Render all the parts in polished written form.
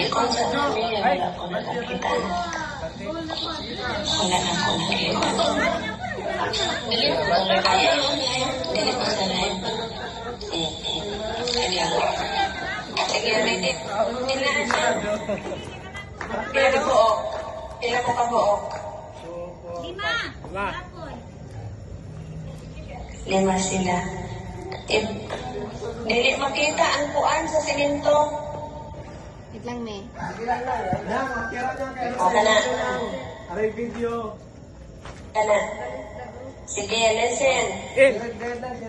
Ikon sa kami, wala ko nakakita. Wala na ko nakita. Dili ko sa live. Dili ko sa live. Hindi ako. Sige, ready. Tingnan siya. Pila ka buok. Pila mo ka buok. 5 sila. Dili makita ang kuan sa silinto. Wait lang, me. O, kana. Aray video. Kana. Sige, listen.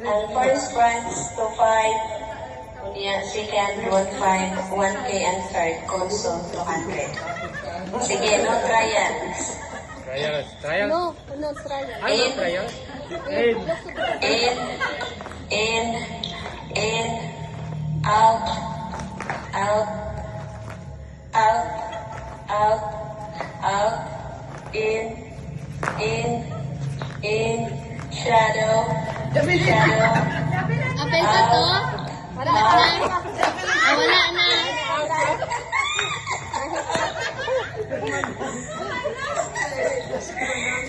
Ang first branch to 5. Unya, second, 1-5, 1K, and third, console, 200. Sige, no trials. Trial. No, trial. Ano trial? In, out, out, out, out, out, in, shadow, shadow, Apel ka to? Wala na. Wala na.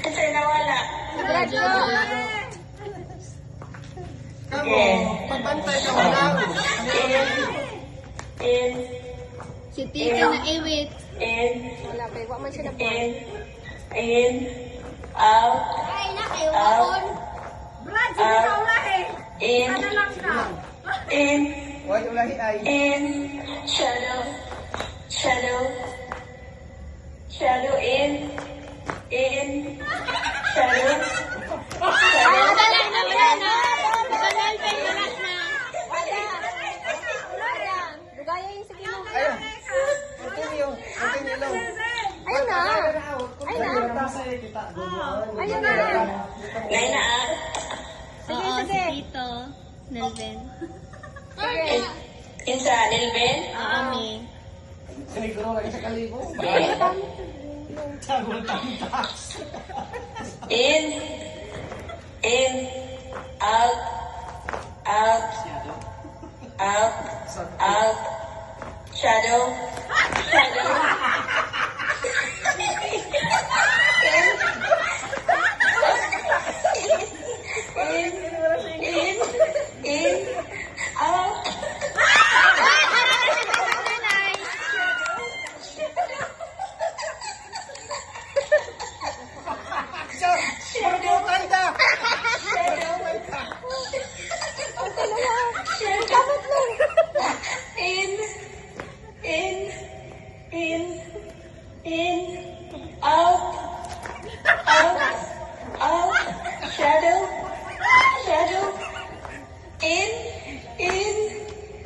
kasi nawala. Radyo. Okay. Pagpantay ka wala. In, Si Tita na iwit. in, Wala pa. Wala man siya na in, out, out, in, Why ulahi ay? in, shadow, shadow, shadow, in, shadow, shadow. Wala na. Wala na. Wala na. Wala na. Dugaya yung sige mo. Ayun. Continue. Continue lang. Ayun na. Ayun na. Ayun na. Ngayon na ah. Oo, si Tito. Nelven. Insa, Nilben? Oo, me. Siniguro lagi sa kalibo. In, out, out, out, out, shadow, shadow. In, out. Pagkutan ka! In, out, shadow, shadow, in,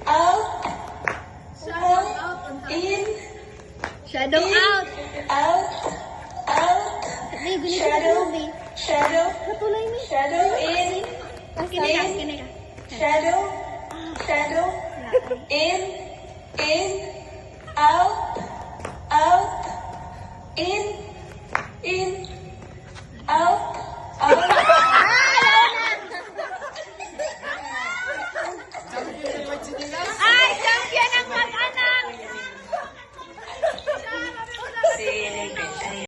out, in, Shadow out. out, May gunit shadow, mo, me. shadow, Katulay, me. shadow, in, Kinay ka. shadow, shadow, in, out, in,